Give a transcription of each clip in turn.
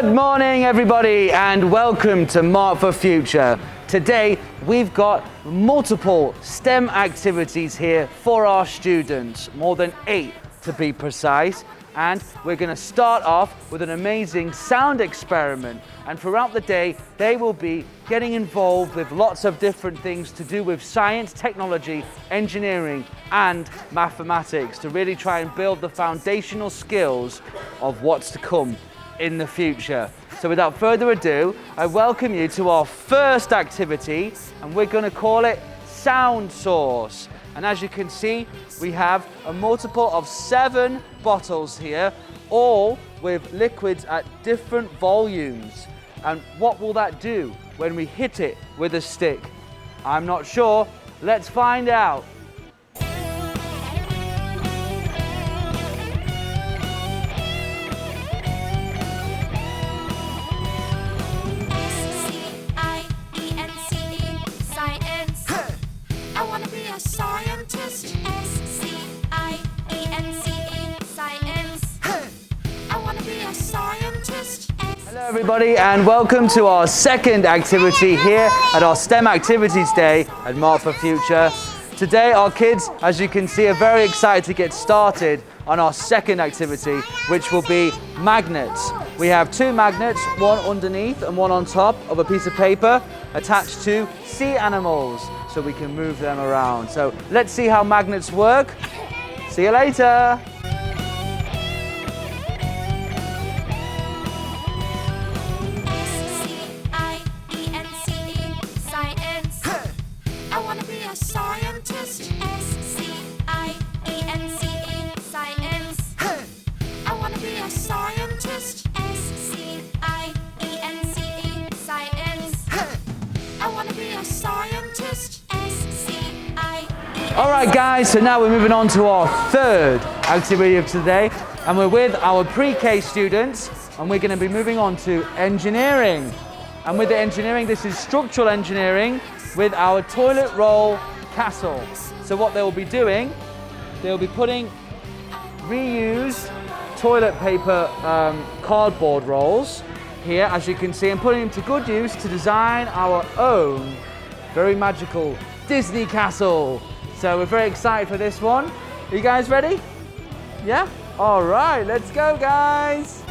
Good morning, everybody, and welcome to Mark for Future. Today, we've got multiple STEM activities here for our students, more than 8 to be precise. And we're going to start off with an amazing sound experiment. And throughout the day, they will be getting involved with lots of different things to do with science, technology, engineering, and mathematics to really try and build the foundational skills of what's to come in the future. So without further ado, I welcome you to our first activity, and we're going to call it Sound Source. And as you can see, we have a multiple of 7 bottles here, all with liquids at different volumes. And what will that do when we hit it with a stick? I'm not sure. Let's find out. Scientist. S.T.E.M, science. I want to be a scientist. Hello everybody, and welcome to our second activity here at our STEM Activities Day at Mark for Future. Today our kids, as you can see, are very excited to get started on our second activity, which will be magnets. We have 2 magnets, one underneath and one on top of a piece of paper attached to sea animals, so we can move them around. So let's see how magnets work. See you later. S.T.E.M, science. I want to be a scientist. S.T.E.M, science. I want to be a scientist. S.T.E.M, science. I want to be a scientist. All right, guys, so now we're moving on to our third activity of today, and we're with our pre-K students, and we're going to be moving on to engineering. And with the engineering, this is structural engineering with our toilet roll castle. So what they'll be doing, they'll be putting reused toilet paper cardboard rolls here, as you can see, and putting them to good use to design our own very magical Disney castle. So we're very excited for this one. Are you guys ready? Yeah? All right, let's go, guys.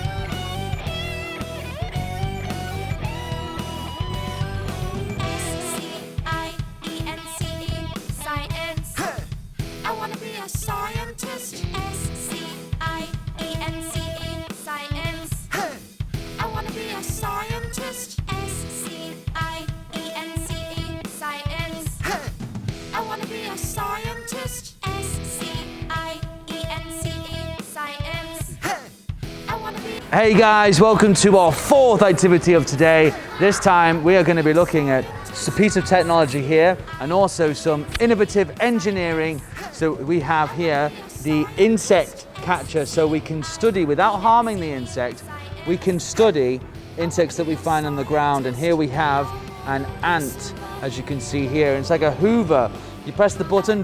S.T.E.M, science. I want to be a scientist. S.T.E.M, science. I want to be a scientist. S.T.E.M, science. I want to be a scientist. S.T.E.M, science. I want to be. Hey guys, welcome to our fourth activity of today. This time we are going to be looking at a piece of technology here and also some innovative engineering. So we have here the insect catcher, so we can study without harming the insect. We can study insects that we find on the ground, and here we have an ant, as you can see here. It's like a hoover. You press the button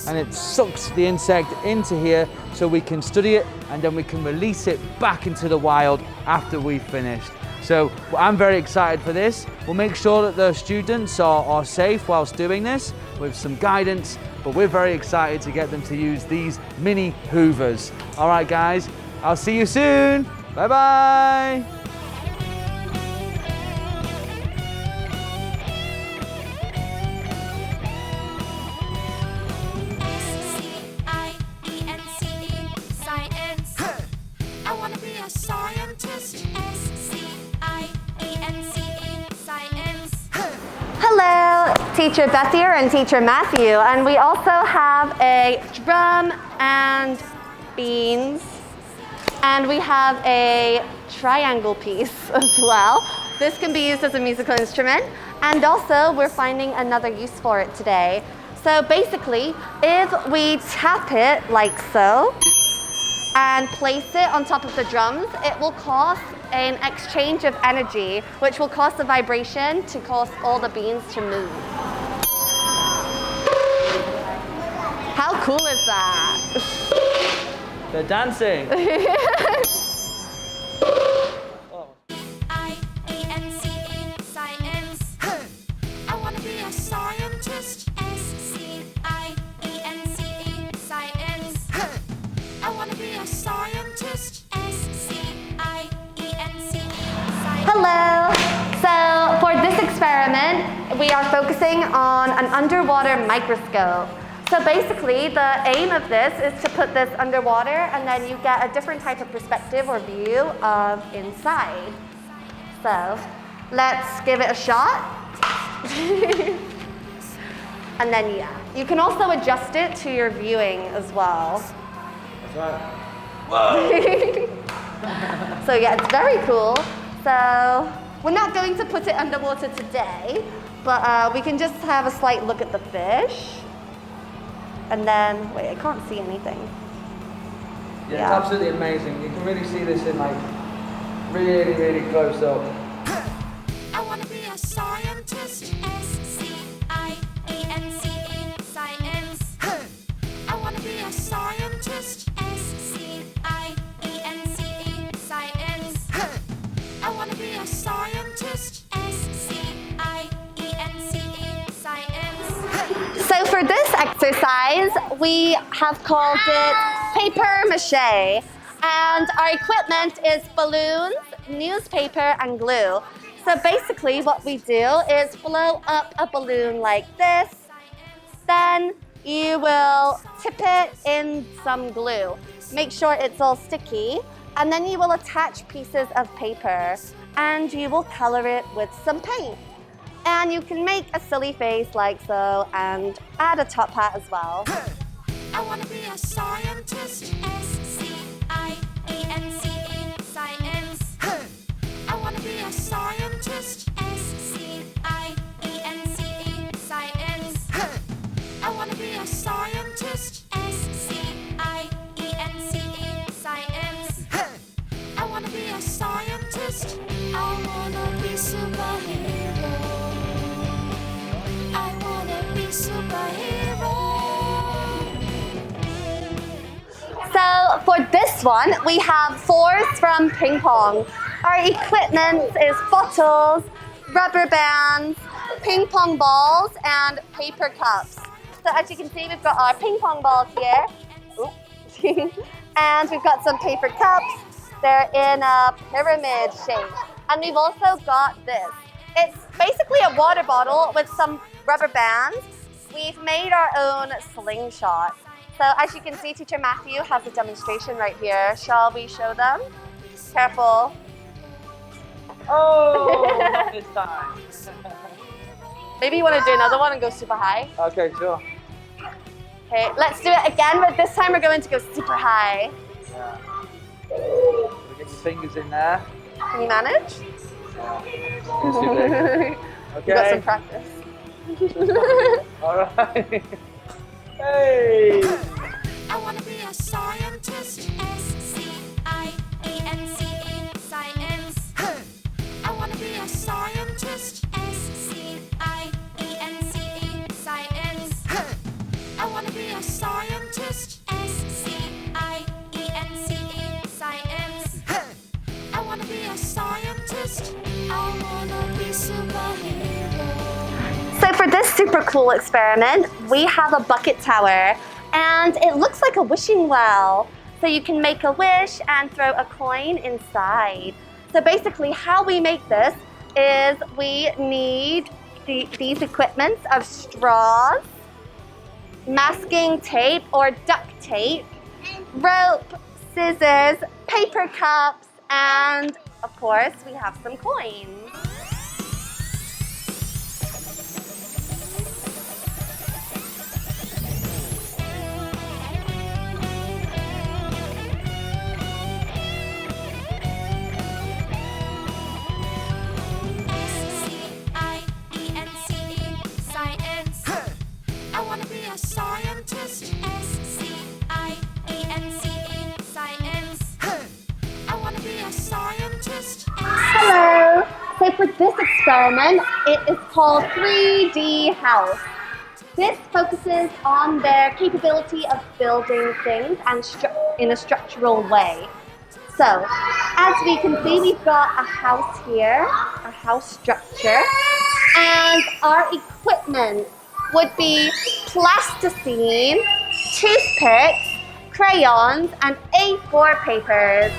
and it sucks the insect into here, so we can study it and then we can release it back into the wild after we've finished. So I'm very excited for this. We'll make sure that the students are safe whilst doing this with some guidance, but we're very excited to get them to use these mini hoovers. All right, guys, I'll see you soon. Bye-bye. I want to be a scientist. S.T.E.M, science. Hello, Teacher Beth here and Teacher Matthew, and we also have a drum and beans, and we have a triangle piece as well. This can be used as a musical instrument, and also we're finding another use for it today. So basically, if we tap it like so, and place it on top of the drums, it will cause an exchange of energy, which will cause the vibration to cause all the beans to move. How cool is that? They're dancing. Oh. we are focusing on an underwater microscope. So basically, the aim of this is to put this underwater and then you get a different type of perspective or view of inside. So let's give it a shot. And then, yeah, you can also adjust it to your viewing as well. That's right. Whoa! So yeah, it's very cool. So we're not going to put it underwater today, but we can just have a slight look at the fish. And then, wait, I can't see anything. Yeah, it's absolutely amazing. You can really see this in like really, really close up. I want to be a scientist. S-C-I-E-N-C-E, science. I want to be a scientist. S-C-I-E-N-C-E, science. I want to be a scientist. S-C-I-E-N-C-E, science. So for this exercise, we have called it paper mache. And our equipment is balloons, newspaper, and glue. So basically what we do is blow up a balloon like this. Then you will tip it in some glue. Make sure it's all sticky. And then you will attach pieces of paper and you will color it with some paint. And you can make a silly face like so and add a top hat as well. I want to be a scientist. S-C-I-E-N-C-E, science. I want to be a scientist. S-C-I-E-N-C-E, science. I want to be a scientist. S-C-I-E-N-C-E, science. I want to be a scientist. I want to be superhero. I want to be superhero. So for this one, we have fours from ping pong. Our equipment is bottles, rubber bands, ping pong balls, and paper cups. So as you can see, we've got our ping pong balls here. And we've got some paper cups. They're in a pyramid shape. And we've also got this. It's basically a water bottle with some rubber bands. We've made our own slingshot. So as you can see, Teacher Matthew has a demonstration right here. Shall we show them? Careful. Oh, not this time. Maybe you want to do another one and go super high? Okay, sure. Okay, let's do it again, but this time we're going to go super high. Yeah. So we get your fingers in there. Can you manage? Yeah. It's too big. Okay. You got some practice. All right. Hey! I want to be a scientist. S-C-I-E-N-C-E, science. I want to be a scientist. S-C-I-E-N-C-E, science. I want to be a scientist. S-C-I-E-N-C-E, science. I want to be a scientist. I want to be superhero. So for this super cool experiment, we have a bucket tower and it looks like a wishing well. So you can make a wish and throw a coin inside. So basically how we make this is we need these equipments of straws, masking tape or duct tape, rope, scissors, paper cups, and of course we have some coins. S-C-I-E-N-C-E, science. I want to be a scientist. S-C-I-E-N-C-E, science. I want to be a scientist. Hello! So for this experiment, it is called 3D House. This focuses on their capability of building things and in a structural way. So, as we can see, we've got a house here, a house structure, and our equipment would be plasticine, toothpicks, crayons, and A4 papers.